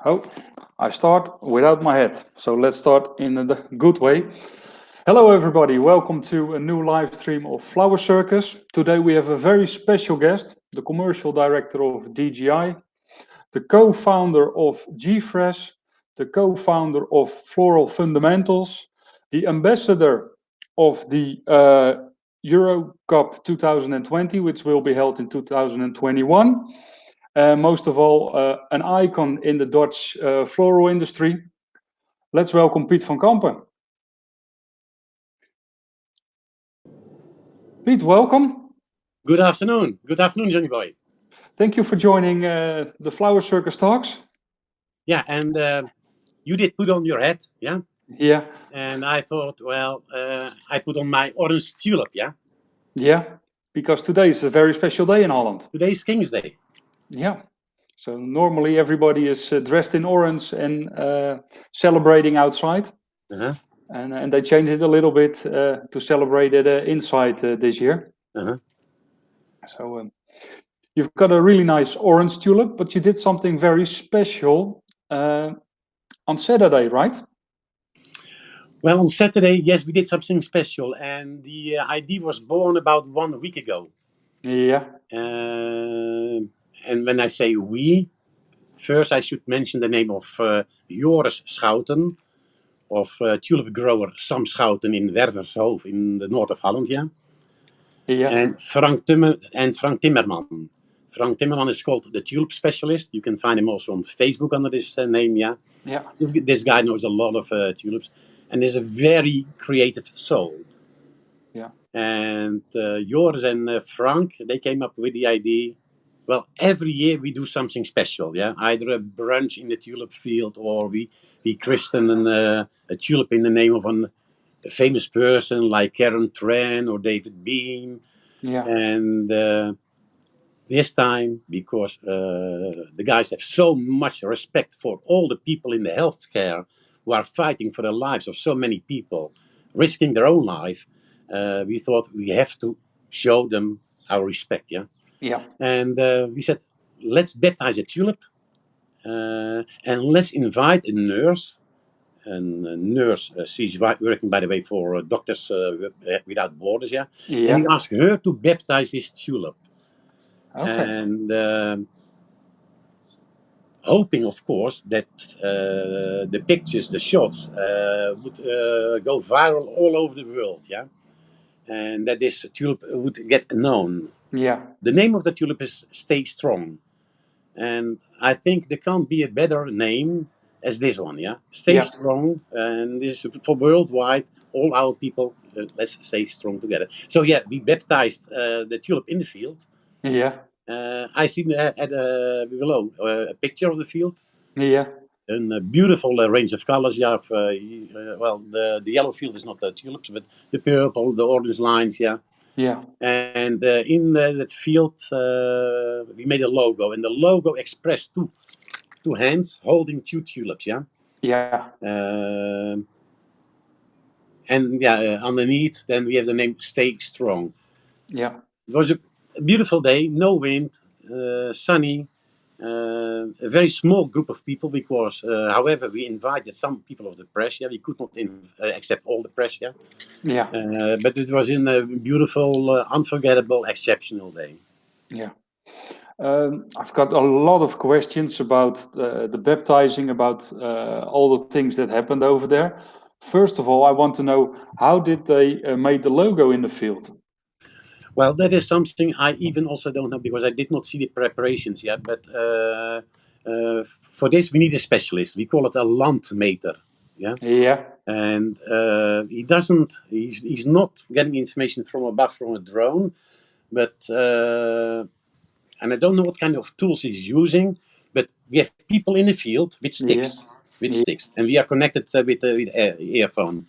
Oh, I start without my hat. So let's start in a good way. Hello, everybody. Welcome to a new live stream of Flower Circus. Today we have a very special guest, the commercial director of DGI, the co-founder of Gprs, the co-founder of Floral Fundamentals, the ambassador of the Euro Cup 2020, which will be held in 2021. Most of all, an icon in the Dutch floral industry. Let's welcome Piet Van Kampen. Piet, welcome. Good afternoon. Good afternoon, Johnny Boy. Thank you for joining the Flower Circus Talks. Yeah, and you did put on your hat, yeah? Yeah. And I thought, well, I put on my orange tulip, yeah? Yeah, because today is a very special day in Holland. Today is King's Day. Yeah. So normally everybody is dressed in orange and celebrating outside. Uh-huh. And they changed it a little bit to celebrate it inside this year. Uh-huh. So you've got a really nice orange tulip, but you did something very special on Saturday, right? Well, on Saturday, yes, we did something special. And the idea was born about 1 week ago. Yeah. And when I say we, first I should mention the name of Joris Schouten, of tulip grower Sam Schouten in Wervershoofd in the north of Holland, yeah? Yeah. And Frank Timmerman. Frank Timmerman is called the Tulip Specialist. You can find him also on Facebook under this name, yeah? Yeah. This guy knows a lot of tulips and is a very creative soul. Yeah. And Joris and Frank, they came up with the idea, well, every year we do something special, yeah? Either a brunch in the tulip field or we christen a tulip in the name of a famous person like Karen Tran or David Beam. Yeah. And this time, because the guys have so much respect for all the people in the healthcare who are fighting for the lives of so many people, risking their own life, we thought we have to show them our respect, yeah? Yeah. And we said, let's baptize a tulip and let's invite a nurse. And a nurse, she's working, by the way, for Doctors Without Borders, yeah? Yeah. And we asked her to baptize this tulip. Okay. And hoping, of course, that the pictures, the shots, would go viral all over the world, yeah? And that this tulip would get known. Yeah. The name of the tulip is Stay Strong. And I think there can't be a better name as this one, yeah? Stay strong, and this is for worldwide, all our people, let's stay strong together. So yeah, we baptized the tulip in the field. Yeah. I see below a picture of the field. Yeah. A beautiful range of colors. Yeah, well, the yellow field is not the tulips, but the purple, the orange lines, yeah. Yeah. And in that field, we made a logo, and the logo expressed two hands holding two tulips, yeah. Yeah. And yeah, underneath, then we have the name Stay Strong. Yeah. It was a beautiful day, no wind, sunny. A very small group of people because, however, we invited some people of the press. Yeah, we could not accept all the press. Yeah. Yeah. But it was in a beautiful, unforgettable, exceptional day. Yeah. I've got a lot of questions about the baptizing, about all the things that happened over there. First of all, I want to know, how did they make the logo in the field? Well, that is something I even also don't know because I did not see the preparations yet. But for this, we need a specialist. We call it a landmeter. Yeah. Yeah. And he's not getting information from above from a drone, but and I don't know what kind of tools he's using, but we have people in the field with sticks, and we are connected with earphone.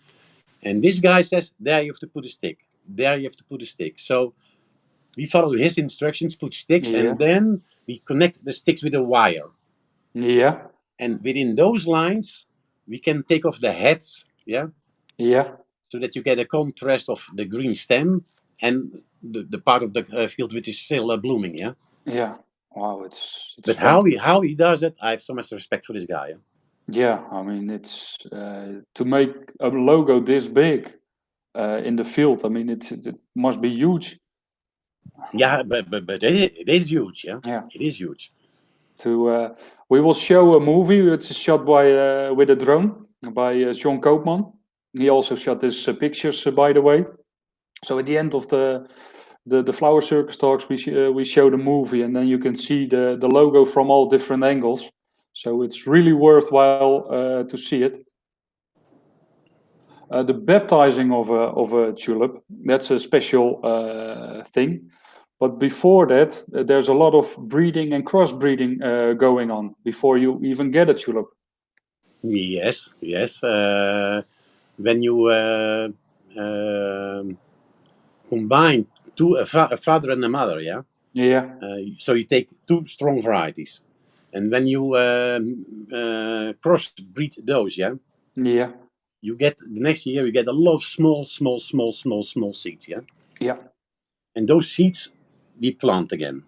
And this guy says, there you have to put a stick. There you have to put a stick. So we follow his instructions, put sticks, and then we connect the sticks with a wire. Yeah. And within those lines, we can take off the heads, yeah? Yeah. So that you get a contrast of the green stem and the part of the field which is still blooming, yeah? Yeah. Wow, it's But fantastic. how he does it, I have so much respect for this guy. Yeah, I mean, it's to make a logo this big in the field. I mean, it must be huge. Yeah, but it is huge. Yeah, Yeah. it is huge. We will show a movie. It's shot by with a drone by John Koopman. He also shot his pictures, by the way. So at the end of the Flower Circus talks, we show the movie, and then you can see the logo from all different angles. So it's really worthwhile to see it. The baptizing of a tulip, that's a special thing. But before that, there's a lot of breeding and crossbreeding going on before you even get a tulip. Yes, yes. When you combine a father and a mother, yeah. Yeah, So you take two strong varieties, and when you crossbreed those, yeah, yeah, you get the next year you get a lot of small seeds, yeah. yeah, And those seeds we plant again,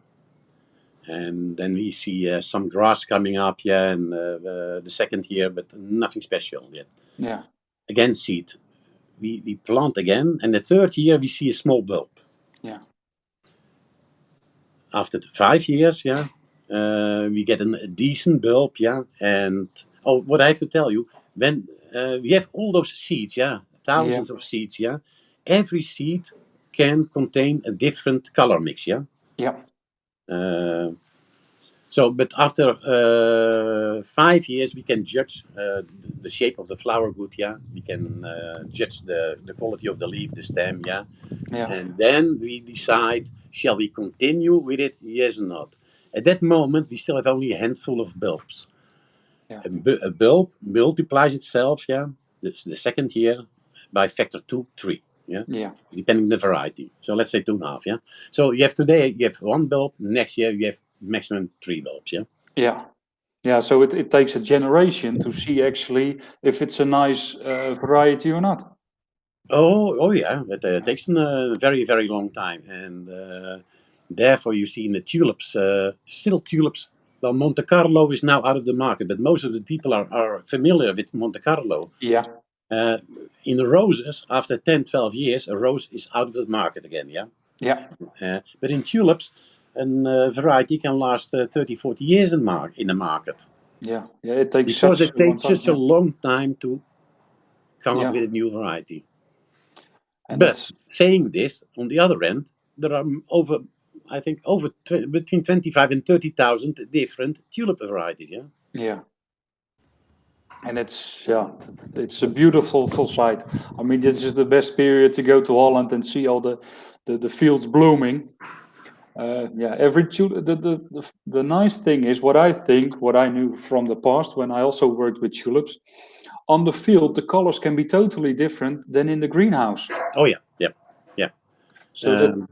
and then we see some grass coming up, yeah, and the second year, but nothing special yet. yeah, Again, seed. We plant again, and the third year we see a small bulb. yeah, After 5 years, yeah, we get a decent bulb, yeah. And oh, what I have to tell you, when we have all those seeds, yeah, yeah, thousands of seeds, yeah, every seed can contain a different color mix, yeah. yeah, Uh, but after 5 years, we can judge the shape of the flower good, yeah. We can judge the quality of the leaf, the stem, yeah. yeah, And then we decide, shall we continue with it, yes or not? At that moment, we still have only a handful of bulbs. yeah, A bulb multiplies itself, yeah, the second year by factor 2, 3, yeah, yeah, depending on the variety. So let's say 2.5, yeah. So you have today, you have one bulb, next year you have maximum 3 bulbs, yeah. yeah. Yeah, so it takes a generation to see actually if it's a nice variety or not. Oh yeah, it takes a very, very long time. And therefore you see in the tulips, still tulips, well, Monte Carlo is now out of the market, but most of the people are familiar with Monte Carlo. Yeah, In the roses, after 10, 12 years, a rose is out of the market again, yeah? yeah, But in tulips, a variety can last 30, 40 years in the market. yeah, yeah. It takes Because such it a long takes time. such a Yeah, long time to come up yeah, with a new variety. and But it's saying this, on the other end, there are I think, between 25 and 30,000 different tulip varieties, yeah? yeah. And it's a beautiful full sight. I mean, this is the best period to go to Holland and see all the fields blooming. Yeah, every tulip. The nice thing is what I think, what I knew from the past when I also worked with tulips. On the field, the colors can be totally different than in the greenhouse. Oh, yeah, yeah, yeah. So Um,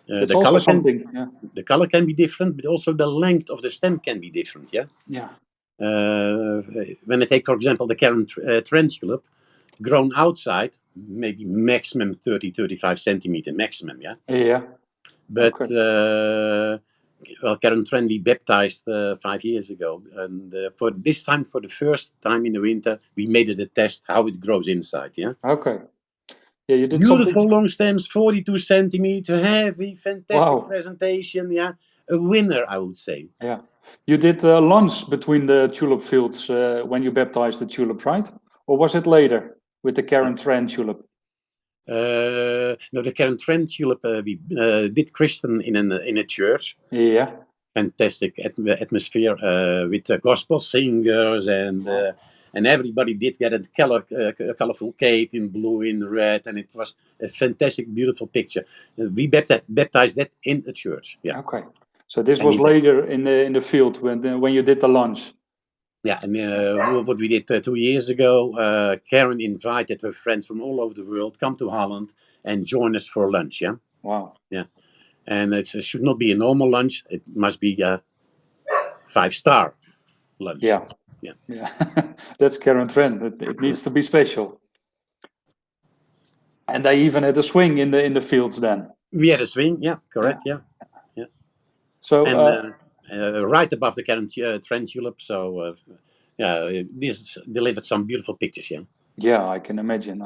that's the also color can something. Yeah, the color can be different, but also the length of the stem can be different, yeah? yeah, When I take, for example, the Karen Trend tulip, grown outside, maybe maximum 30, 35 centimeter maximum, yeah? yeah. But Okay. well, Karen Trend we baptized 5 years ago, and for this time, for the first time in the winter, we made it a test how it grows inside. Yeah, Okay. Yeah, you did something. beautiful long stems, 42 centimeter, heavy, fantastic Wow. presentation. Yeah, a winner, I would say. Yeah. You did lunch between the tulip fields when you baptized the tulip, right? Or was it later with the Karen Trend tulip? No, the Karen Trend tulip we did Christian in a church. Yeah. Fantastic atmosphere with gospel singers and everybody did get a colorful cape in blue, in red, and it was a fantastic, beautiful picture. We baptized that in the church. Yeah, Okay. So this and was later in the field when you did the lunch. yeah, and what we did 2 years ago, Karen invited her friends from all over the world come to Holland and join us for lunch. Yeah, Wow. yeah, and it should not be a normal lunch; it must be a 5-star lunch. Yeah. Yeah. Yeah. That's Karen Trend. It needs to be special. And they even had a swing in the fields then. We had a swing, yeah, Yeah. correct, yeah, yeah. So And right above the current trend tulip. So this delivered some beautiful pictures. Yeah. Yeah, I can imagine.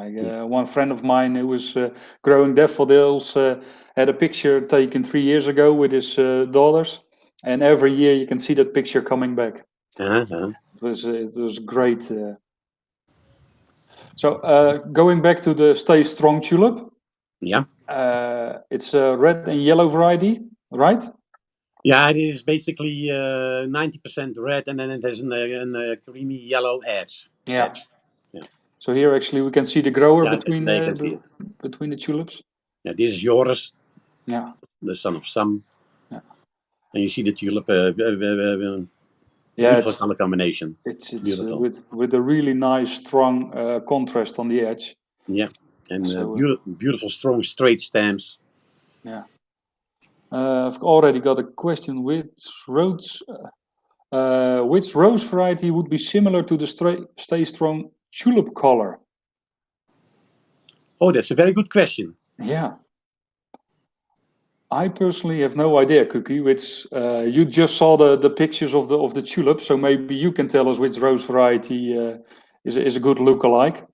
One friend of mine who was growing daffodils had a picture taken 3 years ago with his daughters, and every year you can see that picture coming back. It was great. So going back to the Stay Strong tulip. Yeah. It's a red and yellow variety, right? Yeah, it is basically 90% red, and then it has a creamy yellow edge. Yeah. So here actually we can see the grower between the tulips. Yeah, this is Joris. Yeah. The son of Sam. Yeah. And you see the tulip. Yeah, beautiful color combination. It's with a really nice strong contrast on the edge. Yeah, and beautiful strong straight stems. Yeah. I've already got a question. Which rose variety would be similar to the Stay Strong tulip color? Oh, that's a very good question. Yeah. I personally have no idea, Cookie. Which you just saw the pictures of the tulip, so maybe you can tell us which rose variety is a good lookalike.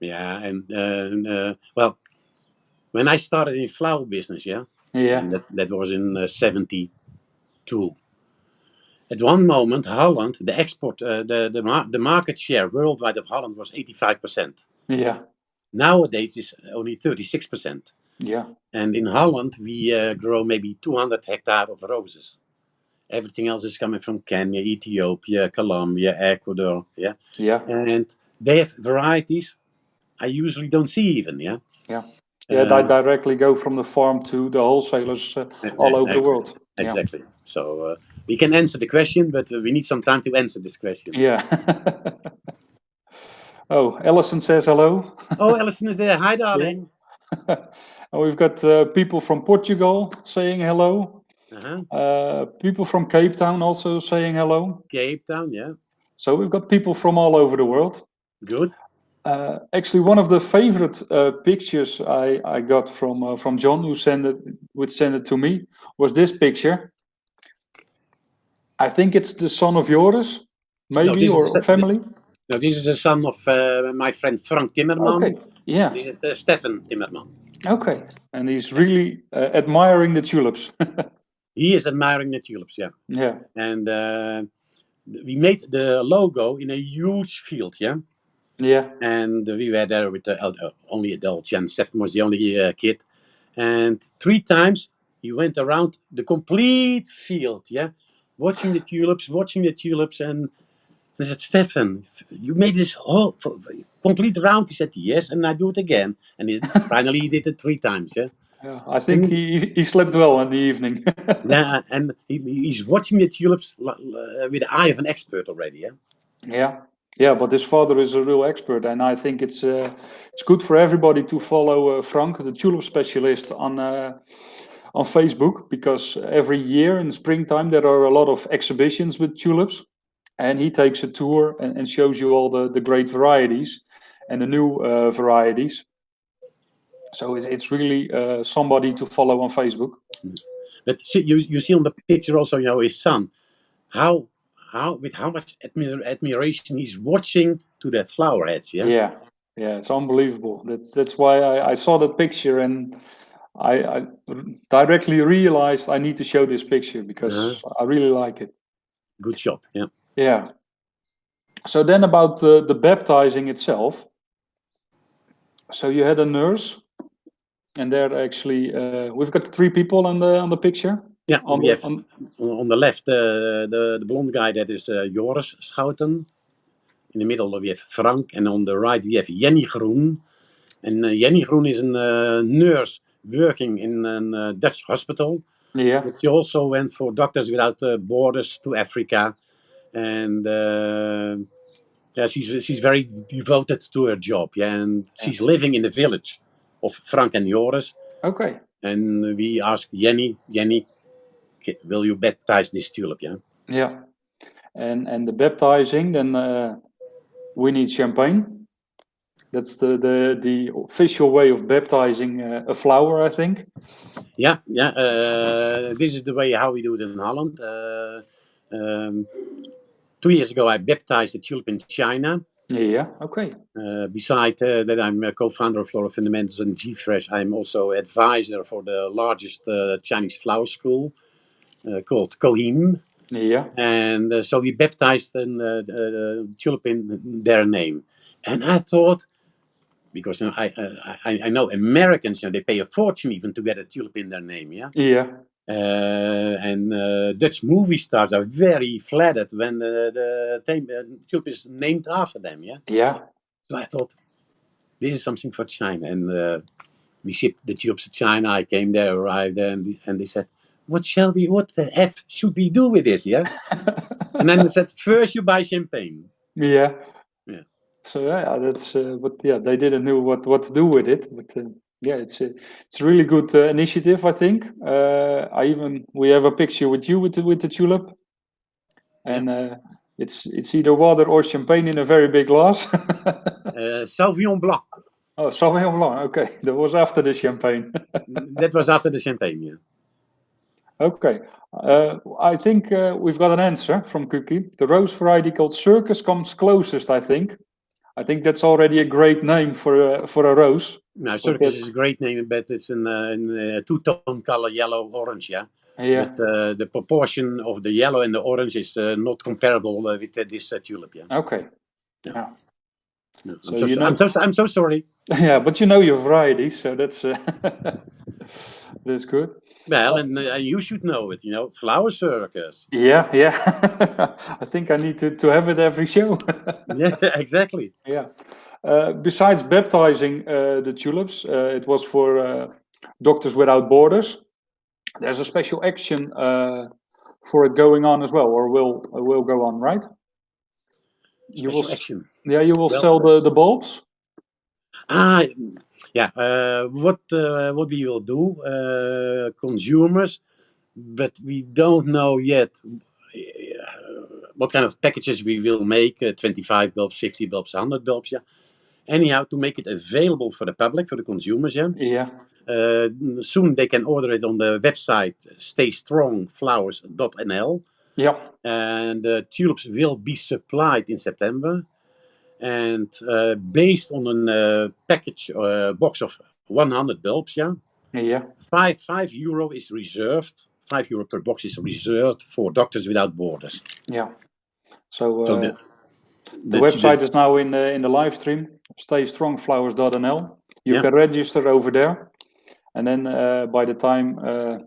Yeah, and well, when I started in flower business, and that was in '72. At one moment, Holland, the export, the market share worldwide of Holland was 85%. Yeah. Nowadays, it's only 36%. Yeah. And in Holland, we grow maybe 200 hectares of roses. Everything else is coming from Kenya, Ethiopia, Colombia, Ecuador. Yeah. Yeah. And they have varieties I usually don't see even. Yeah. Yeah. Yeah, they directly go from the farm to the wholesalers all over the world. Exactly. Yeah. So we can answer the question, but we need some time to answer this question. Yeah. Oh, Alison says hello. Oh, Alison is there. Hi, darling. Yeah. And we've got people from Portugal saying hello. People from Cape Town also saying hello. Cape Town, yeah. So we've got people from all over the world. Good. Actually, one of the favorite pictures I got from John, who would send it to me, was this picture. I think it's the son of Joris, maybe, or family. No, this is the son of my friend Frank Timmerman. Okay, yeah. This is Stefan Timmerman. Okay, and he's really admiring the tulips. He is admiring the tulips, yeah. Yeah. And we made the logo in a huge field, yeah. Yeah. And we were there with only adults, and Stefan was the only kid. And 3 times he went around the complete field, yeah, watching the tulips, and I said, Stefan, you made this whole complete round. He said, yes, and I do it again. And finally he did it 3 times, yeah. Yeah, I think he slept well in the evening. Yeah, and he's watching the tulips with the eye of an expert already, yeah. Yeah. Yeah, but his father is a real expert, and I think it's good for everybody to follow Frank, the tulip specialist, on Facebook, because every year in the springtime there are a lot of exhibitions with tulips, and he takes a tour and shows you all the great varieties and the new varieties. So it's really somebody to follow on Facebook. But you see on the picture also, his son, how with how much admiration he's watching to that flower heads, yeah. Yeah, it's unbelievable. That's why I saw that picture, and I directly realized I need to show this picture because I really like it. Good shot, yeah. Yeah. So then about the baptizing itself. So you had a nurse, and there actually we've got 3 people on the picture. Yeah, on the left the blonde guy, that is Joris Schouten. In the middle we have Frank, and on the right we have Jenny Groen. And Jenny Groen is a nurse working in a Dutch hospital. Yeah. But she also went for Doctors Without Borders to Africa, and she's very devoted to her job. Yeah, and she's living in the village of Frank and Joris. Okay. And we asked Jenny, will you baptize this tulip? Yeah. Yeah. And the baptizing, then we need champagne. That's the official way of baptizing a flower, I think. Yeah. This is the way how we do it in Holland. 2 years ago, I baptized a tulip in China. Yeah. Okay. Besides that, I'm a co-founder of Floral Fundamentals and Gprs. I'm also advisor for the largest Chinese flower school called Kohim. Yeah. And so we baptized a tulip in their name. And I thought, because I know Americans, they pay a fortune even to get a tulip in their name, yeah? Yeah. And Dutch movie stars are very flattered when the tulip is named after them, yeah? Yeah. So I thought, this is something for China. And we shipped the tulips to China. I came there, arrived there, and they said, what the F should we do with this, yeah? And then they said, first you buy champagne. Yeah. Yeah. So yeah, that's. But yeah, they didn't know what to do with it. But yeah, it's a really good initiative, I think. We have a picture with you with the tulip, and it's either water or champagne in a very big glass. Sauvignon Blanc. Oh, Sauvignon Blanc. Okay, that was after the champagne. That was after the champagne, yeah. Okay, I think we've got an answer from Cookie. The rose variety called Circus comes closest, I think. I think that's already a great name for a rose. Now, Circus is a great name, but it's in a two-tone color, yellow-orange, yeah? Yeah. But the proportion of the yellow and the orange is not comparable with this tulip, yeah? Okay. No. Yeah. No, So I'm so sorry. Yeah, but you know your variety, so that's that's good. Well, and you should know it, Flower Circus. Yeah. I think I need to have it every show. Yeah, exactly. Yeah. Besides baptizing the tulips, it was for Doctors Without Borders. There's a special action for it going on as well, or will go on, right? Special action. Yeah, you will sell the bulbs. Yeah. What we will do, consumers, but we don't know yet what kind of packages we will make. 25 bulbs, 50 bulbs, 100 bulbs. Yeah. Anyhow, to make it available for the public, for the consumers. Yeah. Yeah. Soon they can order it on the website staystrongflowers.nl. Yeah. And the tulips will be supplied in September. And based on a package box of 100 bulbs, yeah, €5 is reserved. €5 per box is reserved for Doctors Without Borders. Yeah. So the website is now in the live stream. Staystrongflowers.nl. You can register over there, and then by the time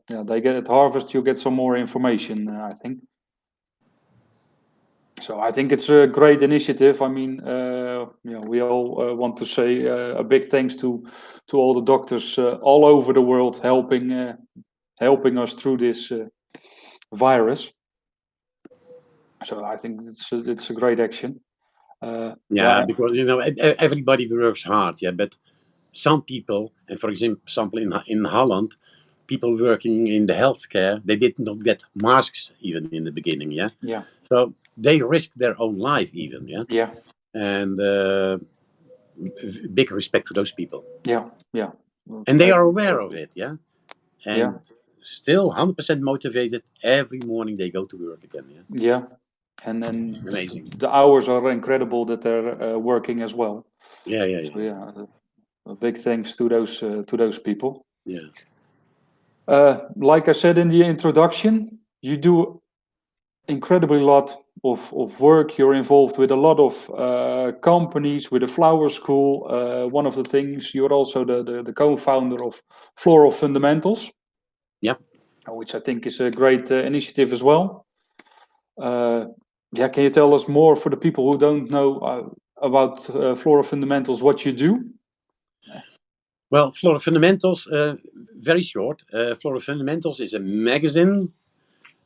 they get it harvest, you get some more information. I think. So I think it's a great initiative. I mean, we all want to say a big thanks to all the doctors all over the world helping us through this virus. So I think it's a great action. Because everybody works hard, but some people, and for example in Holland, people working in the healthcare, they did not get masks even in the beginning, Yeah. So they risk their own life even, Yeah. And big respect for those people. Yeah. And they are aware of it, and still 100% motivated. Every morning they go to work again, Yeah. And then amazing. The hours are incredible that they're working as well. Yeah. So a big thanks to those people. Yeah. Like I said in the introduction, you do incredibly lot of work. You're involved with a lot of companies, with the flower school. One of the things, you're also the co-founder of Floral Fundamentals. Yeah. Which I think is a great initiative as well. Can you tell us more for the people who don't know about Floral Fundamentals, what you do? Well, Floral Fundamentals, very short. Floral Fundamentals is a magazine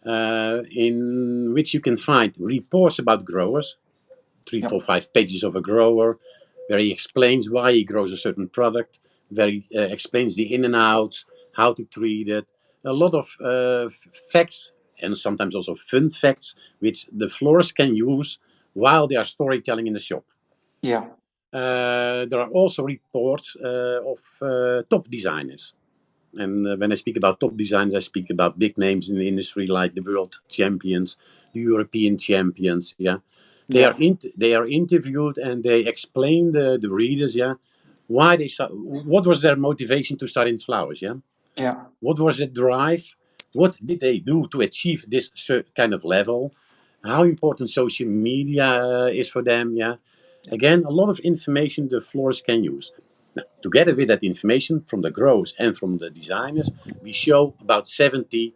in which you can find reports about growers, 3, 4, 5 pages of a grower, where he explains why he grows a certain product, where he explains the in and outs, how to treat it, a lot of facts and sometimes also fun facts, which the florists can use while they are storytelling in the shop. Yeah. there are also reports of top designers. And when I speak about top designers, I speak about big names in the industry like the world champions, the European champions. Yeah, Yeah. they are interviewed and they explain the readers. Yeah, why what was their motivation to start in flowers. Yeah, Yeah. what was the drive? What did they do to achieve this kind of level? How important social media is for them? Yeah, again, a lot of information the florists can use. Now, together with that information from the growers and from the designers, we show about 70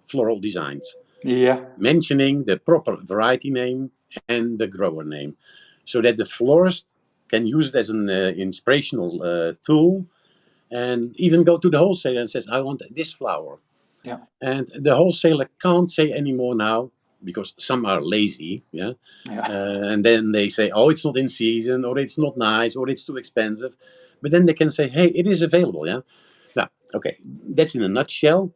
floral designs, Yeah. mentioning the proper variety name and the grower name, so that the florist can use it as an inspirational tool, and even go to the wholesaler and says, I want this flower. Yeah. And the wholesaler can't say anymore now, because some are lazy, yeah. Yeah. And then they say, oh, it's not in season, or it's not nice, or it's too expensive. But then they can say, hey, it is available, yeah. Now, okay, that's in a nutshell.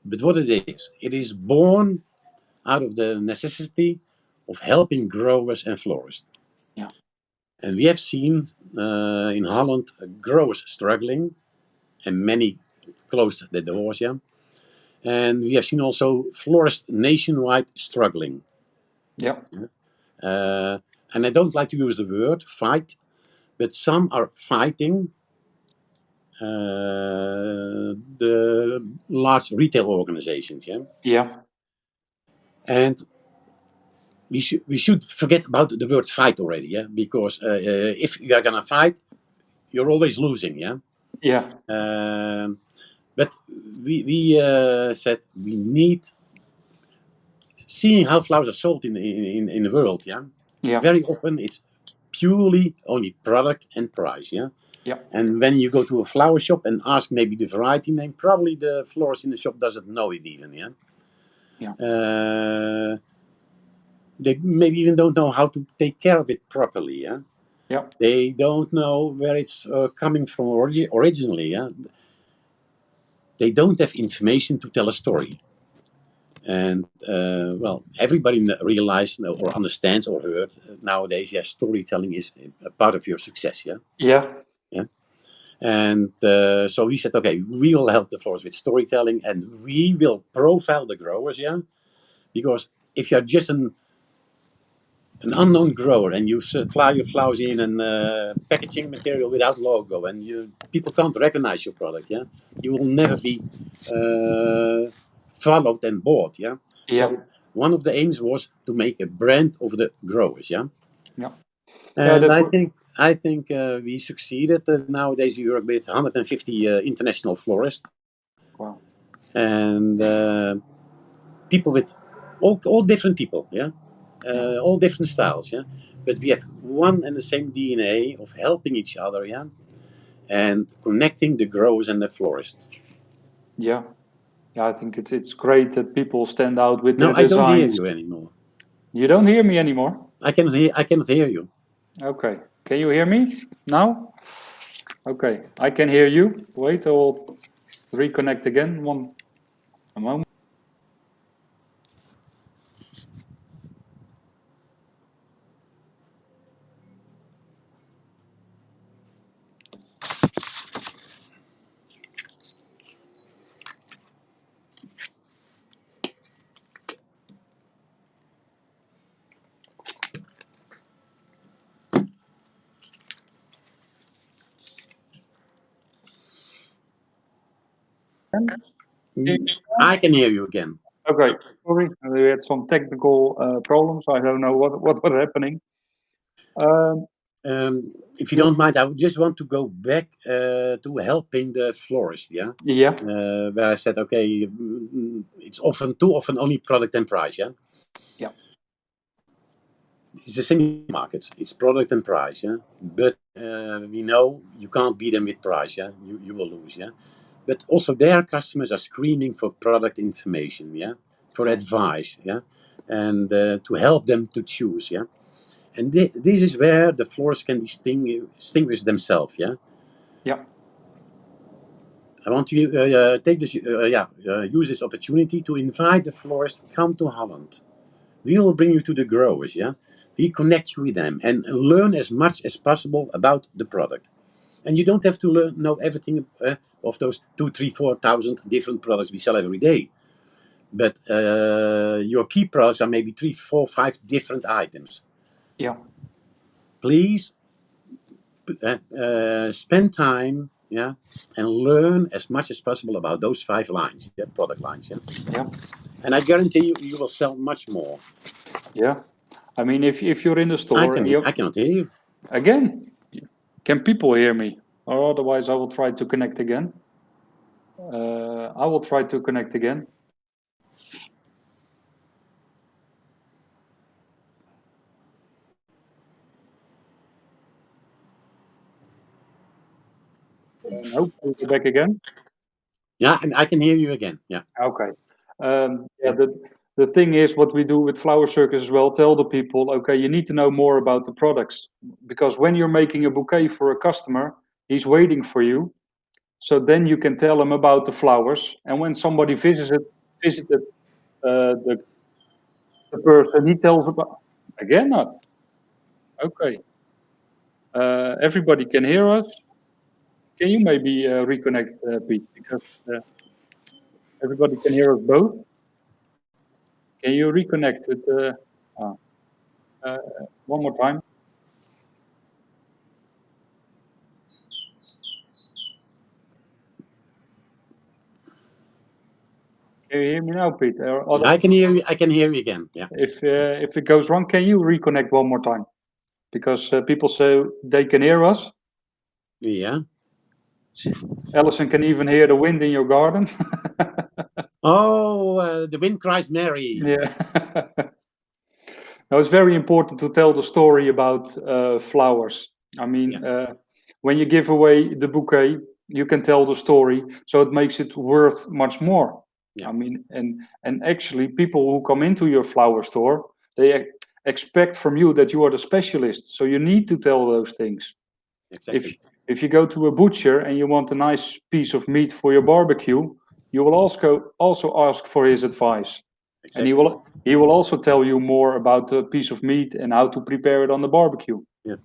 But what it is born out of the necessity of helping growers and florists. Yeah. And we have seen in Holland growers struggling, and many closed the doors, yeah. And we have seen also florists nationwide struggling. Yeah. Uh, and I don't like to use the word fight, but some are fighting the large retail organizations. Yeah, Yeah. and we should forget about the word fight already. Yeah, because if you are gonna fight, you're always losing. Yeah. Yeah. But we said we need, seeing how flowers are sold in the world. Yeah. Yeah. Very often it's purely only product and price. Yeah. Yeah. And when you go to a flower shop and ask maybe the variety name, probably the florist in the shop doesn't know it even. Yeah. Yeah. They maybe even don't know how to take care of it properly. Yeah. Yeah. They don't know where it's coming from originally. Yeah. They don't have information to tell a story. And well, everybody realizes or understands or heard nowadays. Yes, storytelling is a part of your success. Yeah. Yeah. Yeah. And so we said, okay, we will help the florists with storytelling, and we will profile the growers, yeah. Because if you're just an unknown grower and you supply your flowers in an packaging material without logo, and people can't recognize your product, yeah, you will never be followed and bought, yeah. Yeah. So one of the aims was to make a brand of the growers, yeah. Yeah. And That's I think we succeeded. Nowadays, we work with 150 international florists. wow. And people with all different people, yeah, Yeah. all different styles, yeah. But we have one and the same DNA of helping each other, yeah, and connecting the growers and the florists. Yeah. Yeah. I think it's great that people stand out with No, their I don't hear designs. you anymore. You don't hear me anymore? I cannot hear you. Okay. Can you hear me now? Okay. I can hear you. Wait, I will reconnect again. A moment. I can hear you again. Okay, sorry, we had some technical problems. I don't know what was happening. If you don't mind, I would just want to go back to helping the florist, yeah? Yeah, Where I said, okay, it's too often only product and price, yeah? yeah, It's the same markets. It's product and price, yeah. But we know you can't beat them with price, yeah. You will lose, yeah. But also their customers are screaming for product information, yeah, for yeah, advice, yeah, and to help them to choose, yeah. And this is where the florists can distinguish themselves, yeah. yeah, I want to use this opportunity to invite the florists come to Holland. We will bring you to the growers, yeah. We connect you with them and learn as much as possible about the product. And you don't have to know everything of those 2, 3, 4,000 different products we sell every day. But your key products are maybe 3, 4, 5 different items. Yeah. Please spend time, yeah, and learn as much as possible about those 5 lines, product lines, yeah. Yeah. And I guarantee you will sell much more. Yeah. I mean, if you're in the store, I cannot hear you. Again, can people hear me? Or otherwise, I will try to connect again. I will try to connect again. And hopefully we're back again. Yeah, and I can hear you again. Yeah. Okay. Yeah. The thing is, what we do with Flower Circus as well, tell the people, okay, you need to know more about the products, because when you're making a bouquet for a customer, he's waiting for you. So then you can tell him about the flowers, and when somebody visited the person, he tells about again not. Okay. Everybody can hear us. Can you maybe reconnect, Piet, because everybody can hear us both? Can you reconnect with one more time? Can you hear me now, Piet? I can hear you. I can hear you again. Yeah. If it goes wrong, can you reconnect one more time? Because people say they can hear us. Yeah. Alison can even hear the wind in your garden. Oh, the wind cries Mary. Yeah. Now it's very important to tell the story about flowers. I mean, when you give away the bouquet, you can tell the story, so it makes it worth much more. Yeah. I mean, and actually, people who come into your flower store, they expect from you that you are the specialist. So you need to tell those things. Exactly. If you go to a butcher and you want a nice piece of meat for your barbecue, you will also ask for his advice. Exactly. And he will also tell you more about the piece of meat and how to prepare it on the barbecue. Yeah.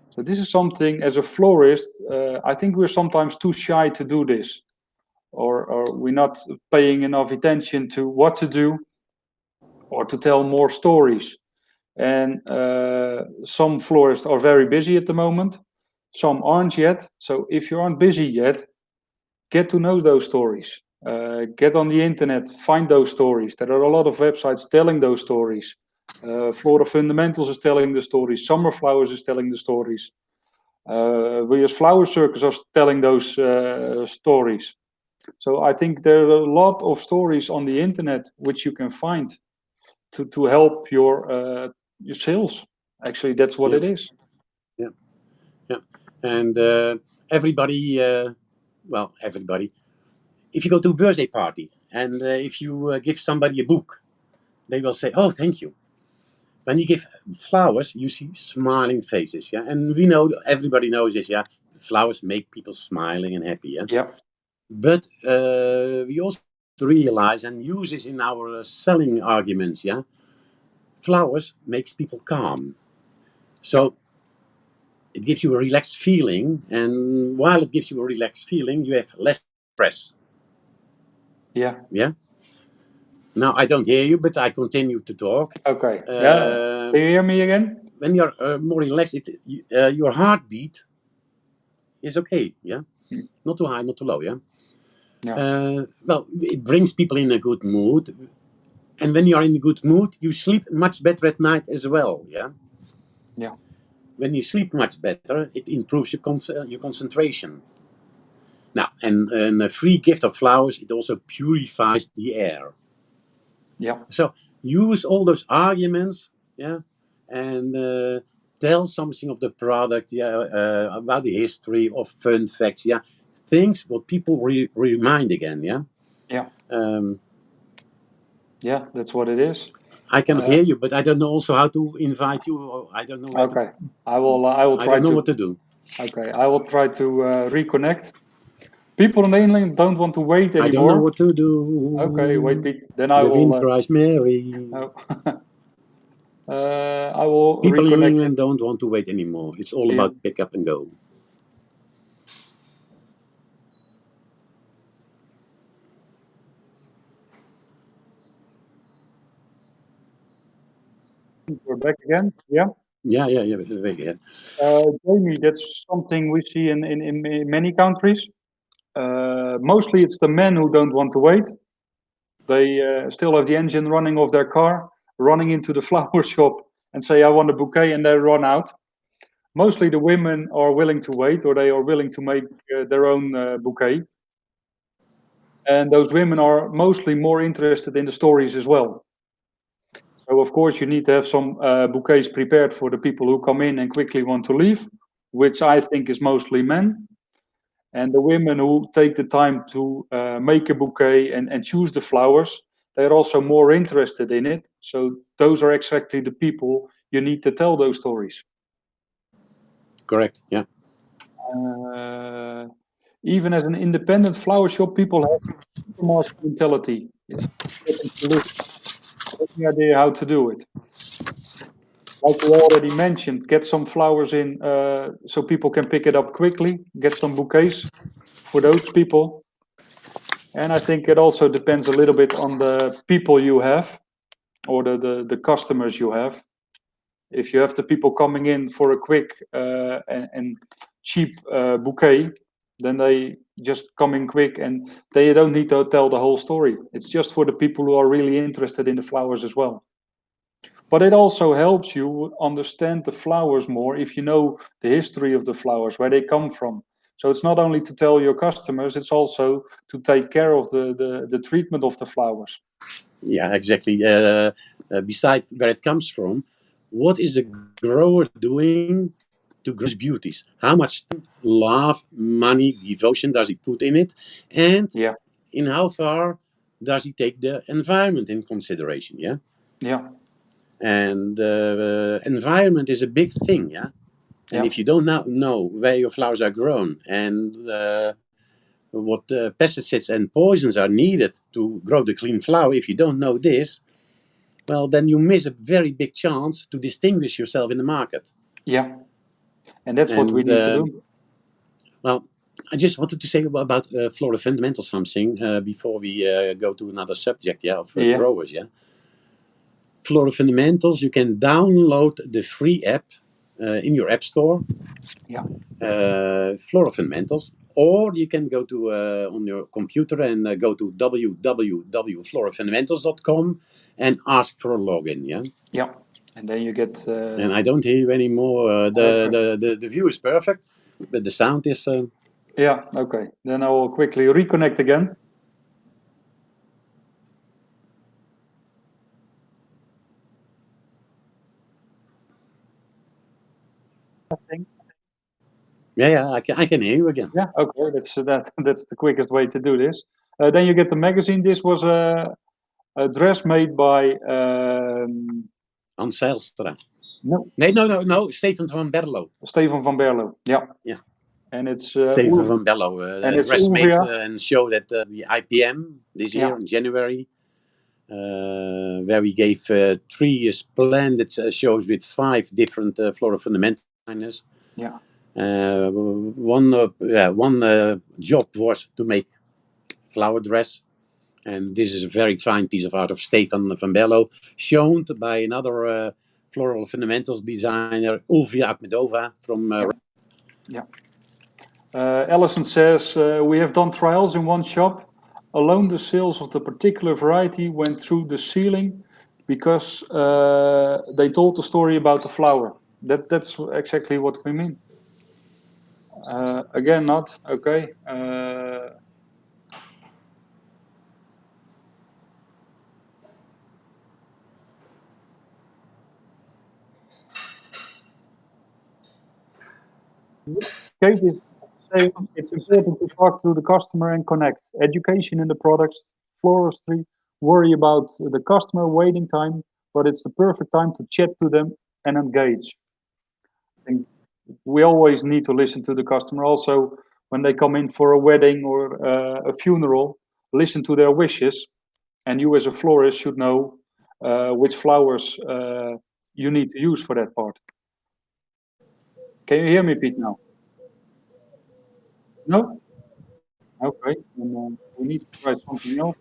So this is something, as a florist, I think we're sometimes too shy to do this, or we're not paying enough attention to what to do or to tell more stories. And some florists are very busy at the moment, some aren't yet. So if you aren't busy yet, get to know those stories. Get on the internet, find those stories. There are a lot of websites telling those stories. Floral Fundamentals is telling the stories. Summer Flowers is telling the stories. We as Flower Circus are telling those stories. So I think there are a lot of stories on the internet which you can find to help your sales. Actually, that's what it is. Yeah. Yeah. And everybody, everybody. If you go to a birthday party and if you give somebody a book, they will say, "Oh, thank you." When you give flowers, you see smiling faces, yeah. And we know, everybody knows this, yeah. Flowers make people smiling and happy, yeah. Yeah. But we also realize and use this in our selling arguments, yeah. Flowers makes people calm, so it gives you a relaxed feeling, and while it gives you a relaxed feeling, you have less stress. Yeah. Yeah. Now I don't hear you, but I continue to talk. Okay. Yeah. Do you hear me again? When you're more relaxed, your heartbeat is okay. Yeah. Not too high, not too low. Yeah. Yeah. Well, it brings people in a good mood, and when you are in a good mood, you sleep much better at night as well. Yeah. Yeah. When you sleep much better, it improves your concentration. Now, and a free gift of flowers, it also purifies the air. Yeah. So use all those arguments, yeah, and tell something of the product, yeah, about the history of fun facts, yeah, things what people remind again, yeah. Yeah. Yeah, that's what it is. I cannot hear you, but I don't know also how to invite you. Or I don't know. Okay, I will try I don't know to. what to do. Okay, I will try to reconnect. People on the inland don't want to wait anymore. I don't know what to do. Okay, wait, Piet. Then I the will. wind cries Mary. Oh. I will People in reconnect. England don't want to wait anymore. It's all Yeah. about pick up and go. We're back again. Yeah. Yeah. Jamie, that's something we see in many countries. Mostly it's the men who don't want to wait. They still have the engine running of their car, running into the flower shop and say, I want a bouquet, and they run out. Mostly the women are willing to wait, or they are willing to make their own bouquet. And those women are mostly more interested in the stories as well. So of course you need to have some bouquets prepared for the people who come in and quickly want to leave, which I think is mostly men. And the women who take the time to make a bouquet and choose the flowers, they're also more interested in it. So those are exactly the people you need to tell those stories. Correct. Yeah. Even as an independent flower shop, people have supermarket mentality. It's important to listen. Any idea how to do it? Like we already mentioned, get some flowers in so people can pick it up quickly. Get some bouquets for those people. And I think it also depends a little bit on the people you have or the customers you have. If you have the people coming in for a quick and cheap bouquet, then they just come in quick and they don't need to tell the whole story. It's just for the people who are really interested in the flowers as well. But it also helps you understand the flowers more if you know the history of the flowers, where they come from. So it's not only to tell your customers, it's also to take care of the treatment of the flowers. Yeah, exactly. Besides where it comes from, what is the grower doing to grow his beauties? How much time, love, money, devotion does he put in it? And Yeah, in how far does he take the environment in consideration? Yeah. yeah, And environment is a big thing. Yeah. And yeah, if you don't know where your flowers are grown and what pesticides and poisons are needed to grow the clean flower, if you don't know this, well, then you miss a very big chance to distinguish yourself in the market. yeah. And that's what we And need to do. well, I just wanted to say about Floral Fundamentals something before we go to another subject, yeah, of Yeah, growers, yeah. Floral Fundamentals, you can download the free app in your app store, yeah, Floral Fundamentals, or you can go to on your computer and go to www.floralfundamentals.com and ask for a login, yeah. yeah. And then you get. And I don't hear you anymore. Okay. The view is perfect, but the sound is. Yeah, okay. Then I will quickly reconnect again. I think. Yeah, I can hear you again. Yeah, okay. That's the quickest way to do this. Then you get the magazine. This was a dress made by Hans Zijlstra. no, Nee, no. Stefan van Berlo. Stefan van Berlo. Yeah, Yeah. and it's Stefan van Berlo. and A it's dress made Ulvia. and showed at the IPM this year Yeah, in January, where we gave 3 splendid shows with 5 different floral fundamental designers. yeah, One job was to make flower dress. And this is a very fine piece of art of Stefan van Berlo, shown by another floral fundamentals designer, Ulvia Akhmedova from. yeah, yeah. Allison says we have done trials in one shop. Alone, the sales of the particular variety went through the ceiling because they told the story about the flower. That's exactly what we mean. Again, not okay. Kate is saying it's important to talk to the customer and connect. Education in the products, floristry, worry about the customer waiting time, but it's the perfect time to chat to them and engage. I think we always need to listen to the customer. Also, when they come in for a wedding or a funeral, listen to their wishes. And you, as a florist, should know which flowers you need to use for that part. Can you hear me, Piet, now? No? Okay. Then, we need to try something else.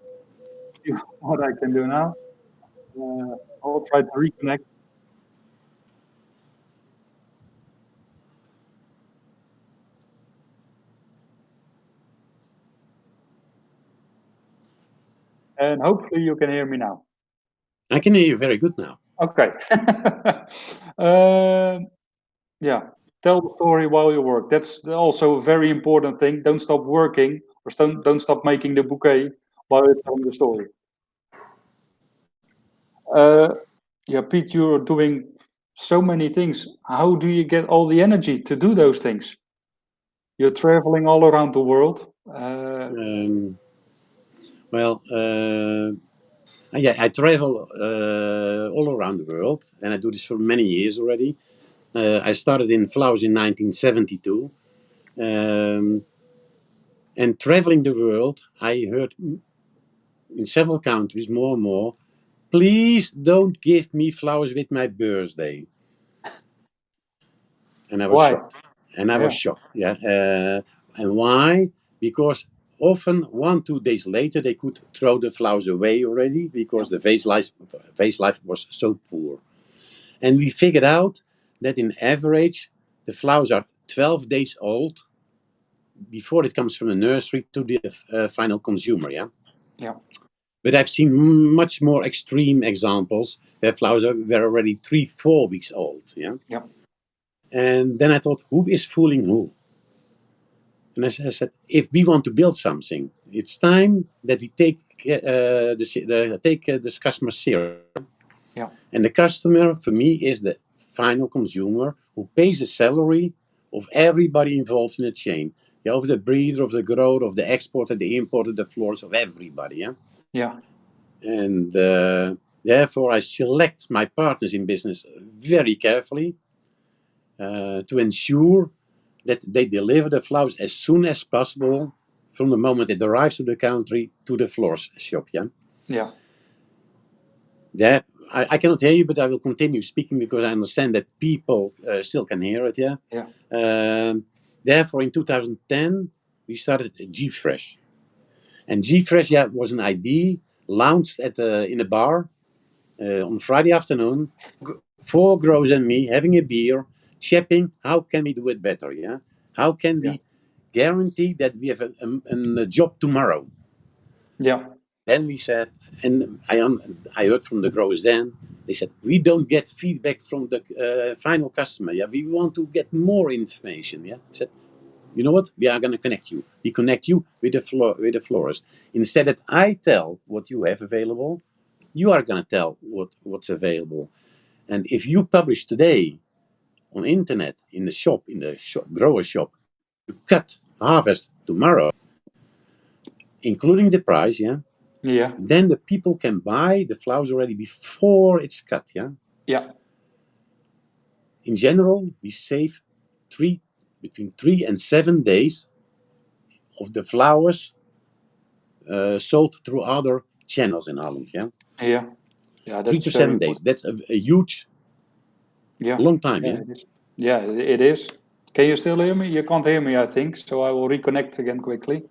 See what I can do now. I'll try to reconnect. And hopefully you can hear me now. I can hear you very good now. Okay. Yeah. Tell the story while you work. That's also a very important thing. Don't stop working or don't stop making the bouquet while you're telling the story. Yeah, Piet, you're doing so many things. How do you get all the energy to do those things? You're traveling all around the world. Well, yeah, I travel all around the world, and I do this for many years already. I started in flowers in 1972. And traveling the world, I heard in several countries more and more, please don't give me flowers with my birthday. And I was Why? shocked. And I was Yeah. shocked. Yeah. And why? Because often 1-2 days later they could throw the flowers away already because the vase life was so poor. And we figured out that in average the flowers are 12 days old before it comes from the nursery to the final consumer. Yeah. Yeah. But I've seen much more extreme examples where flowers were already 3-4 weeks old. Yeah. Yeah. And then I thought, who is fooling who? And I said, if we want to build something, it's time that we take this customer serious. Yeah. And the customer, for me, is the final consumer who pays the salary of everybody involved in the chain. Yeah, of the breeder, of the grower, of the exporter, the importer, the florist, of everybody. Yeah. Yeah. And therefore, I select my partners in business very carefully to ensure that they deliver the flowers as soon as possible from the moment it arrives to the country to the florist shop. Yeah. Yeah. That I cannot hear you, but I will continue speaking because I understand that people still can hear it. Yeah. Yeah. Therefore, in 2010, we started Gprs, and Gprs, yeah, was an idea launched at in a bar on Friday afternoon. 4 growers and me having a beer, chatting. How can we do it better? Yeah. How can Yeah. we guarantee that we have a job tomorrow? Yeah. Then we said, and I heard from the growers then, they said, we don't get feedback from the final customer. Yeah, we want to get more information. Yeah, I said, you know what? We are going to connect you. We connect you with the florist. Instead that I tell what you have available, you are going to tell what's available. And if you publish today on internet in the shop, grower shop, to cut harvest tomorrow, including the price, yeah, Yeah. then the people can buy the flowers already before it's cut. Yeah. Yeah. In general, we save between 3 and 7 days of the flowers sold through other channels in Holland. Yeah. Yeah. Yeah. Three That's to very seven days. important. That's a huge, Yeah. long time. Yeah. Yeah. It is. Yeah. It is. Can you still hear me? You can't hear me, I think. So I will reconnect again quickly.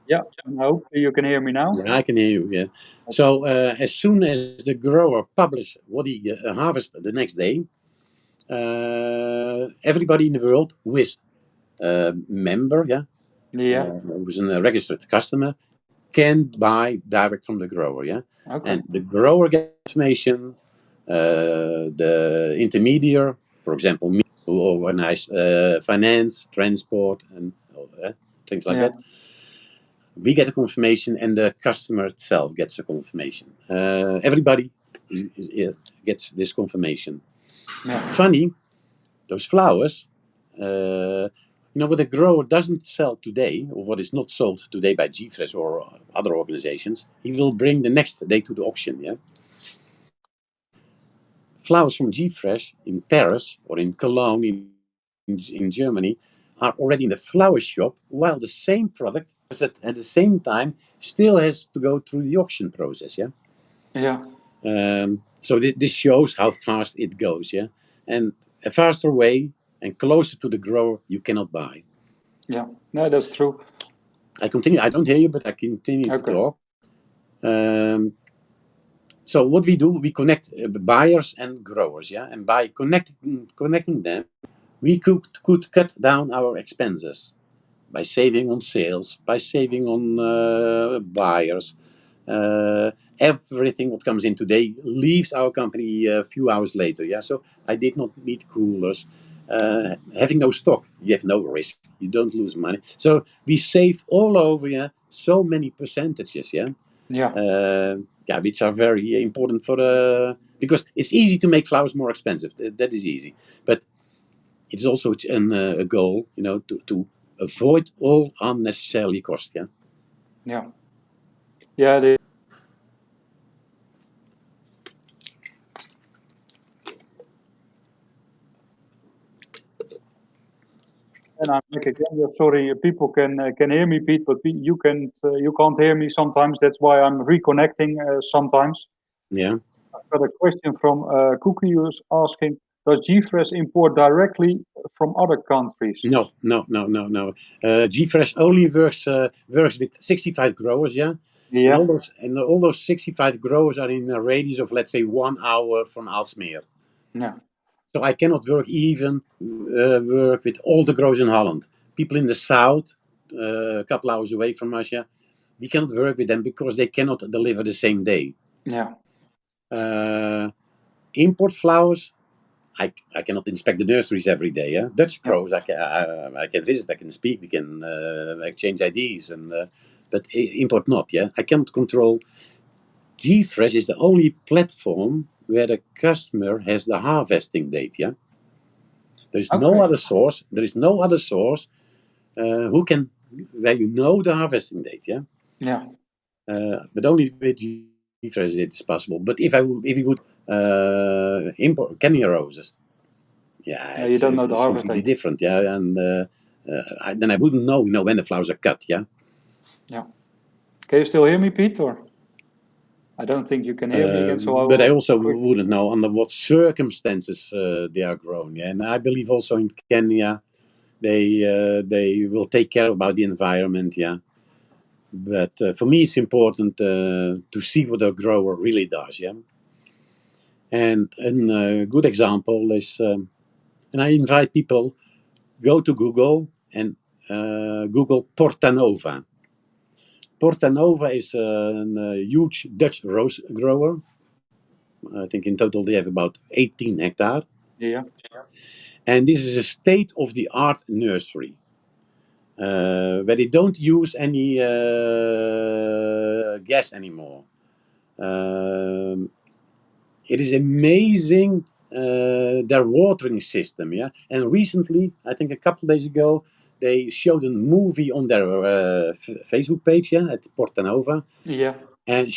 Yeah. And hopefully you can hear me now. Yeah, I can hear you. Yeah. So as soon as the grower publishes what he harvests the next day, everybody in the world who is a member, yeah, Yeah. who's a registered customer, can buy direct from the grower. Yeah, Okay. and the grower gets information. The intermediary, for example, me, who organize finance, transport, and things like Yeah. that. We get a confirmation, and the customer itself gets a confirmation. Everybody gets this confirmation. Yeah. Funny, those flowers. What a grower doesn't sell today, or what is not sold today by Gprs or other organizations, he will bring the next day to the auction. Yeah, flowers from Gprs in Paris or in Cologne in Germany are already in the flower shop, while the same product at the same time still has to go through the auction process. Yeah. Yeah. So this shows how fast it goes. Yeah, and a faster way and closer to the grower you cannot buy. Yeah. No, that's true. I continue. I don't hear you, but I continue to talk. So what we do, we connect buyers and growers. Yeah, and by connecting them, we could cut down our expenses by saving on sales, by saving on buyers. Everything that comes in today leaves our company a few hours later. Yeah, so I did not need coolers. Having no stock, you have no risk. You don't lose money. So we save all over. Yeah, so many percentages. Yeah. Yeah. Yeah, which are very important for the because it's easy to make flowers more expensive. That is easy, but it's also a goal, to avoid all unnecessarily cost. Yeah. Yeah. Yeah. And I'm back again. Yeah, sorry, people can hear me, Piet, but you can't hear me sometimes. That's why I'm reconnecting sometimes. Yeah. I've got a question from Cookie who's asking: does Gprs import directly from other countries? No. Gfresh only works with 65 growers. Yeah. Yeah. And all those 65 growers are in a radius of, let's say, 1 hour from Aalsmeer. Yeah. So I cannot work with all the growers in Holland. People in the south, a couple hours away from us, yeah, we cannot work with them because they cannot deliver the same day. Yeah. Import flowers, I cannot inspect the nurseries every day. Yeah, Dutch growers, I can visit, I can speak, we can exchange ideas, but import not. Yeah, I cannot control. Gfresh is the only platform where the customer has the harvesting date. Yeah. There is no other source. There is no other source where you know the harvesting date. Yeah. Yeah. But only with Gprs it is possible. But if we would import Kenya roses, yeah, You don't know the it's harvest completely date. different. Yeah, and then I wouldn't know, when the flowers are cut. Yeah. Yeah. Can you still hear me, Piet? Or I don't think you can hear me again. So But I also wouldn't know under what circumstances they are grown. Yeah, and I believe also in Kenya they will take care about the environment. Yeah. But for me, it's important to see what a grower really does. Yeah. And a good example is, and I invite people, go to Google and Google Portanova. Portanova is a huge Dutch rose grower. I think in total they have about 18 hectares. Yeah. And this is a state-of-the-art nursery. Where they don't use any gas anymore. It is amazing their watering system, yeah. And recently, I think a couple of days ago, they showed a movie on their Facebook page, yeah, at Portanova, Yeah. and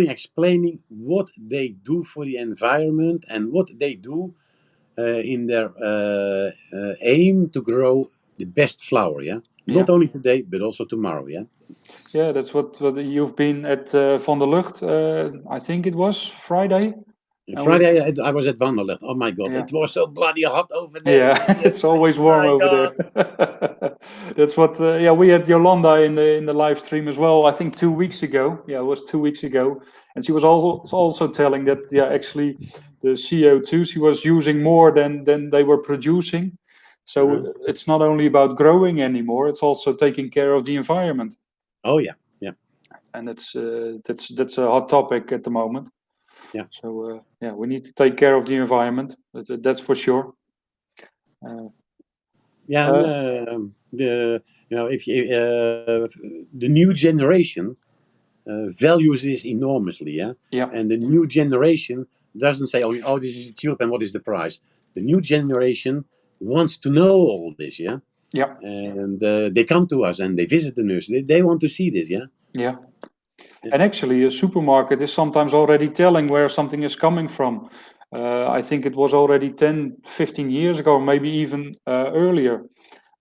explaining what they do for the environment and what they do in their aim to grow the best flower, yeah. Not only today, but also tomorrow, yeah. Yeah, that's what you've been at Van der Lucht. I think it was Friday. Friday, I was at Wanderlucht. Oh my God, it was so bloody hot over there. Yeah, it's always warm over there. That's what. Yeah, we had Yolanda in the live stream as well. I think 2 weeks ago. Yeah, it was 2 weeks ago, and she was also telling that actually the CO2 she was using more than they were producing. So it's not only about growing anymore; it's also taking care of the environment. Oh yeah, yeah. And that's a hot topic at the moment. Yeah. So we need to take care of the environment. That's for sure. If the new generation values this enormously, yeah. Yeah. And the new generation doesn't say only, oh, this is a tulip and what is the price. The new generation wants to know all this, yeah. Yeah. And they come to us and they visit the nursery. They want to see this, yeah. Yeah. And actually, a supermarket is sometimes already telling where something is coming from. I think it was already 10, 15 years ago, maybe even earlier.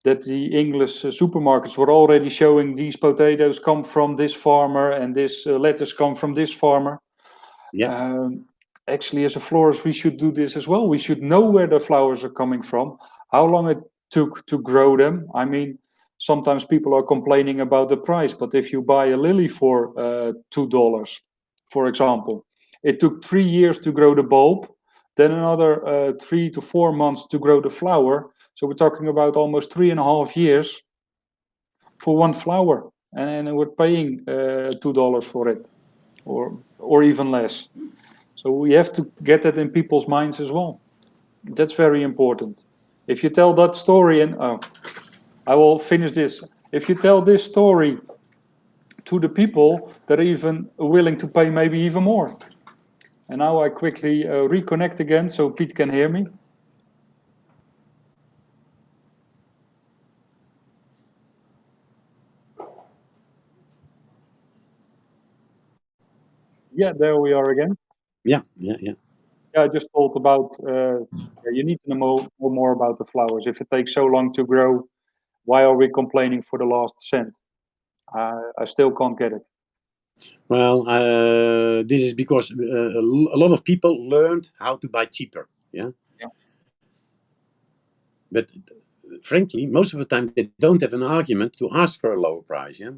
that the English supermarkets were already showing these potatoes come from this farmer and this lettuce come from this farmer. Yeah. Actually, as a florist, we should do this as well. We should know where the flowers are coming from, how long it took to grow them. I mean, sometimes people are complaining about the price, but if you buy a lily for $2, for example, it took 3 years to grow the bulb, then another 3 to 4 months to grow the flower. So we're talking about almost 3.5 years for one flower, and we're paying $2 for it, or even less. So we have to get that in people's minds as well. That's very important. If you tell that story, and I will finish this. If you tell this story to the people, they're even willing to pay maybe even more. And now I quickly reconnect again so Piet can hear me. Yeah, there we are again. Yeah. Yeah, I just told about you need to know more about the flowers. If it takes so long to grow, why are we complaining for the last cent? I still can't get it. Well, this is because a lot of people learned how to buy cheaper. Yeah. Yeah. But frankly, most of the time they don't have an argument to ask for a lower price. Yeah.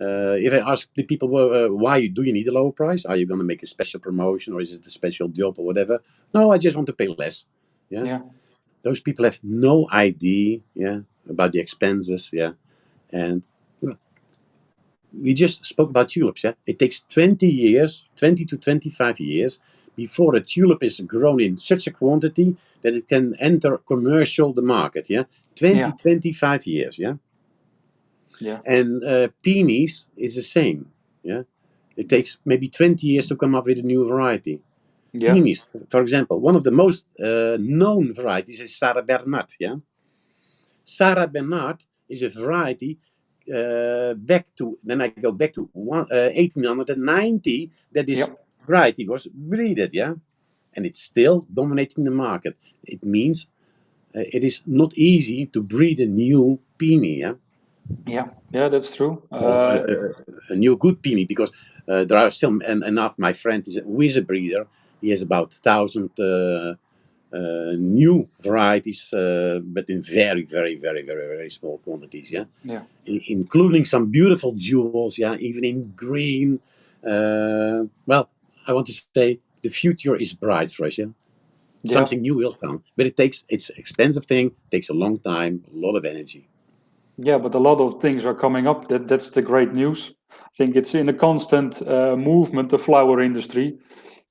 If I ask the people, why do you need a lower price? Are you going to make a special promotion, or is it a special job, or whatever? No, I just want to pay less. Yeah. Yeah. Those people have no idea. Yeah. About the expenses. Yeah. And we just spoke about tulips. Yeah. It takes 20 years, 20 to 25 years, before a tulip is grown in such a quantity that it can enter commercial the market. Yeah. 20, 25 years. Yeah. Yeah. And peonies is the same. Yeah. It takes maybe 20 years to come up with a new variety. Yeah. Peonies, for example, one of the most known varieties is Sarah Bernard. Yeah. Sarah Bernard is a variety then I go back to 1890, that this Yep. variety was breeded. Yeah. And it's still dominating the market. It means it is not easy to breed a new peony. Yeah. Yeah, that's true. Or a new good peony, because there are still enough. My friend who is a breeder. He has about 1,000 new varieties, but in very, very, very, very, very small quantities. Yeah, Yeah. Including some beautiful jewels. Yeah, even in green. Well, I want to say the future is bright for us. Yeah. Something new will come, but it's an expensive thing. Takes a long time, a lot of energy. Yeah, but a lot of things are coming up. That's the great news. I think it's in a constant movement, the flower industry,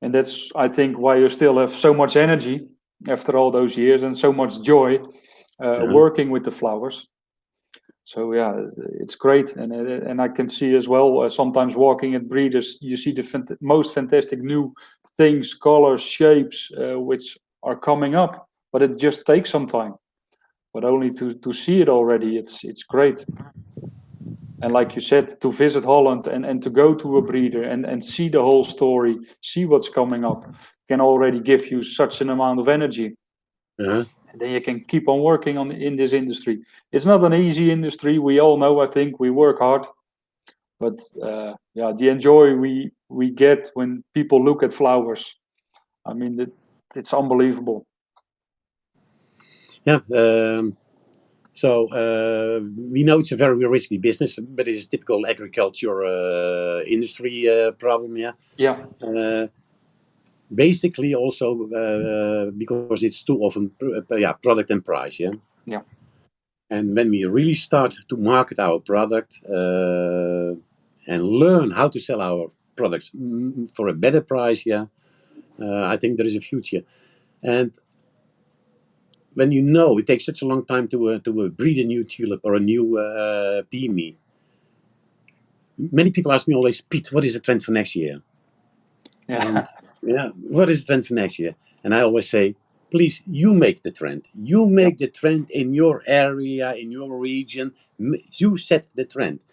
and that's, I think, why you still have so much energy after all those years and so much joy working with the flowers. So yeah, it's great, and I can see as well. Sometimes walking at breeders, you see the most fantastic new things, colors, shapes, which are coming up. But it just takes some time. But only to see it already, it's great. And like you said, to visit Holland and to go to a breeder and see the whole story, see what's coming up, can already give you such an amount of energy. Uh-huh. And then you can keep on working in this industry. It's not an easy industry. We all know. I think we work hard, but yeah, the enjoy we get when people look at flowers. I mean, it's unbelievable. Yeah. So we know it's a very risky business, but it's a typical agriculture industry problem. Yeah. Yeah. Basically, also because it's too often product and price. Yeah. Yeah. And when we really start to market our product and learn how to sell our products for a better price, yeah, I think there is a future. And when you know it takes such a long time to breed a new tulip or a new peony, many people ask me always, Piet, what is the trend for next year? Yeah. And yeah, what is the trend for next year? And I always say, please, you make the trend. You make the trend in your area, in your region. You set the trend.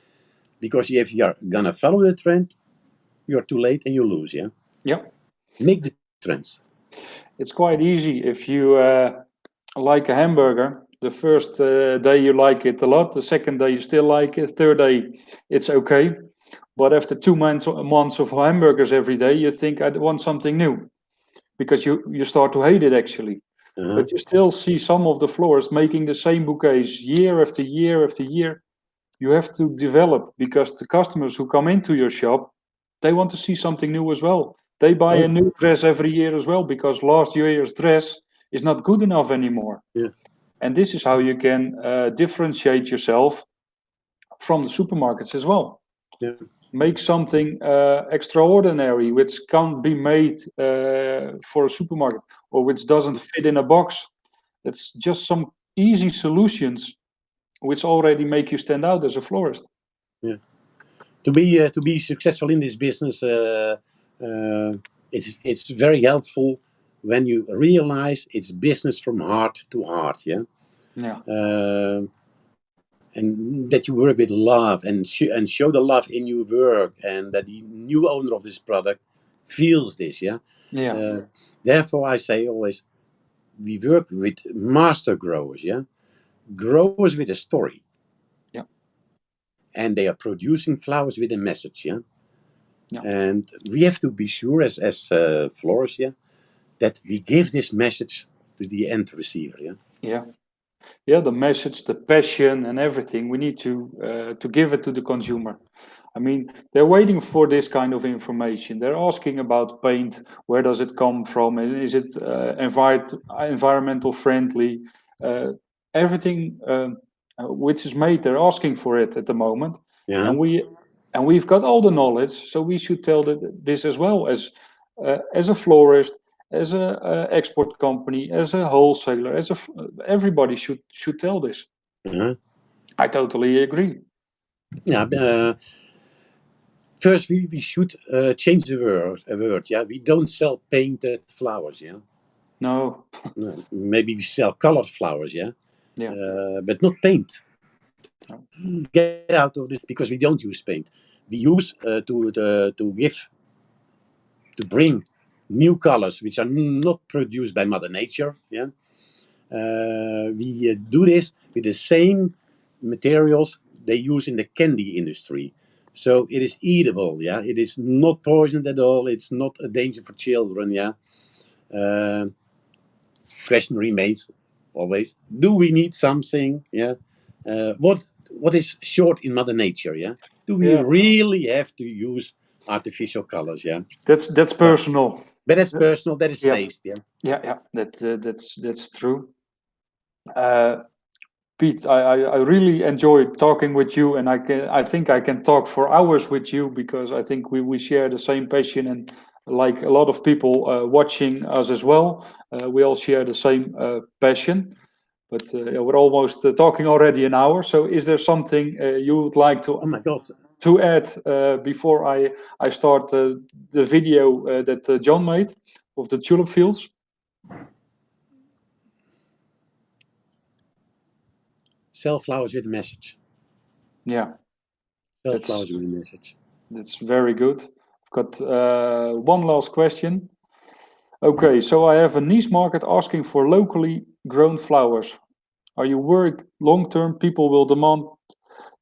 Because if you're gonna follow the trend, you're too late and you lose. Yeah. Yeah. Make the trends. It's quite easy if you like a hamburger. The first day you like it a lot, the second day you still like it, third day it's okay. But after 2 months of hamburgers every day, you think I want something new because you start to hate it actually. But you still see some of the florists making the same bouquets year after year after year. You have to develop because the customers who come into your shop, they want to see something new as well. They buy a new dress every year as well because last year's dress is not good enough anymore. Yeah. And this is how you can differentiate yourself from the supermarkets as well. Yeah. Make something extraordinary which can't be made for a supermarket or which doesn't fit in a box. It's just some easy solutions which already make you stand out as a florist. Yeah. To be successful in this business, it's very helpful when you realize it's business from heart to heart. Yeah. Yeah. And that you work with love and show the love in your work, and that the new owner of this product feels this. Yeah. Yeah. Therefore, I say always, we work with master growers. Yeah. Growers with a story. Yeah. And they are producing flowers with a message. Yeah. Yeah. And we have to be sure as florists, yeah, that we give this message to the end receiver. Yeah. Yeah. Yeah, the message, the passion, and everything. We need to give it to the consumer. I mean, they're waiting for this kind of information. They're asking about paint. Where does it come from? Is it environmental friendly? Everything which is made, they're asking for it at the moment. Yeah. And we've got all the knowledge, so we should tell this as well as a florist, as a export company, as a wholesaler, everybody should tell this. Uh-huh. I totally agree. Yeah. First, we should change the word. Yeah. We don't sell painted flowers. Yeah. No. No, maybe we sell colored flowers. Yeah. Yeah. But not paint. No. Get out of this, because we don't use paint. We use to bring new colors which are not produced by Mother Nature. Yeah. We do this with the same materials they use in the candy industry. So it is eatable. Yeah. It is not poisoned at all. It's not a danger for children. Yeah. Question remains always: do we need something? Yeah. What is short in Mother Nature? Yeah. Do we Yeah. really have to use artificial colors? Yeah. That's personal. But that's personal. That is Yeah. taste. Yeah. Yeah. That's true. Piet, I really enjoyed talking with you, and I think I can talk for hours with you because I think we share the same passion, and like a lot of people watching us as well, we all share the same passion. But yeah, we're almost talking already an hour. So, is there something you would like Oh my God. to add before I start the video that John made of the tulip fields? Sell flowers with a message. Yeah, Sell flowers with a message. that's very good. I've got one last question. Okay, so I have a niche market asking for locally grown flowers. Are you worried long-term people will demand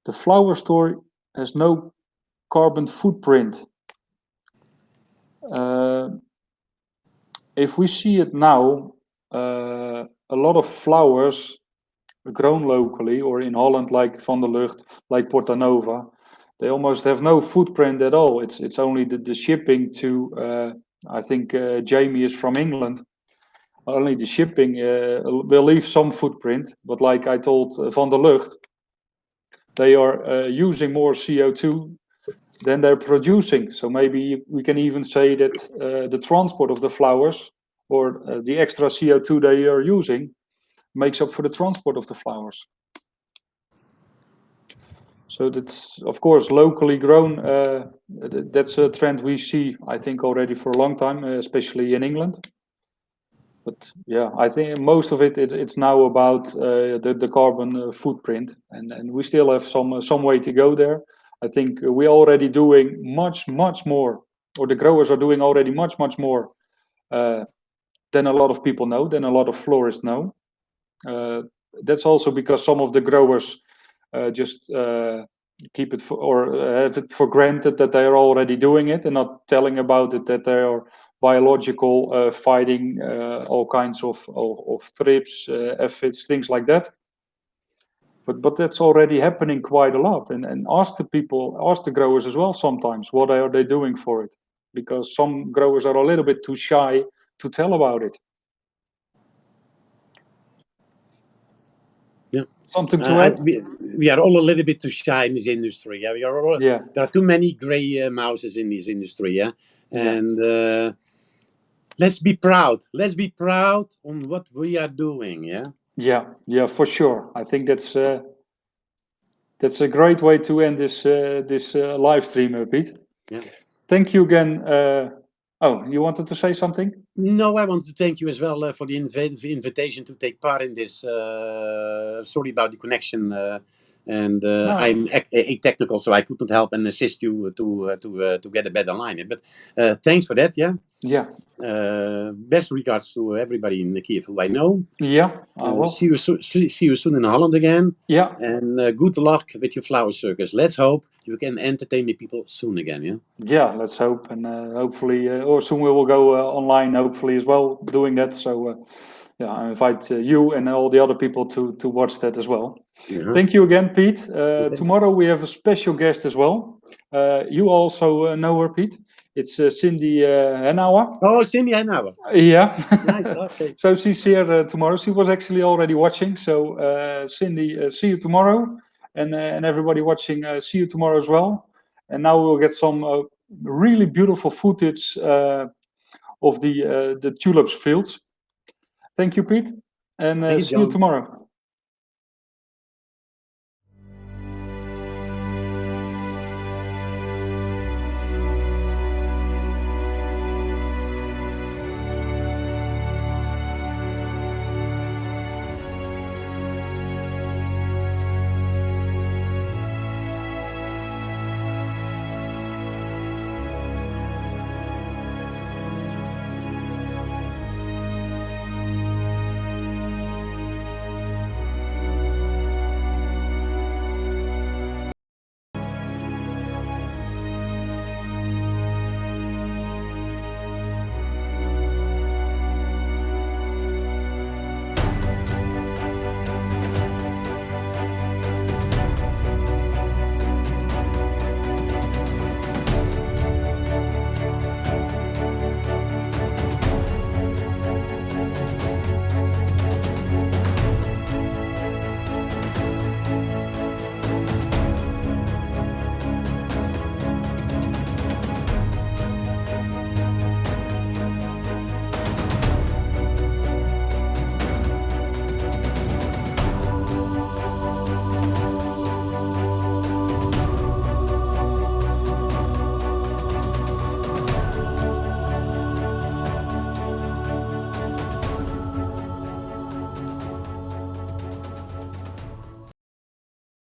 the flower store has no carbon footprint? If we see it now, a lot of flowers grown locally or in Holland, like Van der Lucht, like Porta Nova, they almost have no footprint at all. It's only the shipping to. I think Jamie is from England. Only the shipping will leave some footprint, but like I told Van der Lucht, they are using more CO2 than they're producing. So maybe we can even say that the transport of the flowers or the extra CO2 they are using makes up for the transport of the flowers. So that's, of course, locally grown. That's a trend we see, I think, already for a long time, especially in England. But yeah, I think most of it's now about the carbon footprint, and we still have some way to go there. I think we're already doing much more, or the growers are doing already much more than a lot of people know, than a lot of florists know. that's also because some of the growers just keep it for, or have it for granted that they are already doing it and not telling about it, that they are biological, fighting all kinds of thrips, aphids, things like that. But that's already happening quite a lot. And ask the growers as well sometimes, what are they doing for it? Because some growers are a little bit too shy to tell about it. Yeah. Something to add? We are all a little bit too shy in this industry. Yeah, we are all, Yeah. There are too many gray mouses in this industry. Yeah, and let's be proud. Let's be proud on what we are doing. Yeah. Yeah, for sure. I think that's a great way to end this live stream, Piet. Yeah. Thank you again. Oh, you wanted to say something? No, I want to thank you as well for the invitation to take part in this. Sorry about the connection, and No. I'm technical, so I couldn't help and assist you to get a better line. But thanks for that. Yeah. Yeah. Best regards to everybody in Kiev who I know. Yeah, I will. See you soon in Holland again. Yeah. And good luck with your flower circus. Let's hope you can entertain the people soon again. Yeah. Yeah, let's hope, and hopefully, or soon we will go online. Hopefully as well, doing that. So, yeah, I invite you and all the other people to watch that as well. Thank you again, Piet. Okay. Tomorrow we have a special guest as well. You also know her, Piet. It's Cindy Henauer. Oh, Cindy Henauer. Yeah. Nice. Okay. So she's here tomorrow. She was actually already watching. So Cindy, see you tomorrow, and everybody watching, see you tomorrow as well. And now we'll get some really beautiful footage of the tulips fields. Thank you, Piet, and see you tomorrow.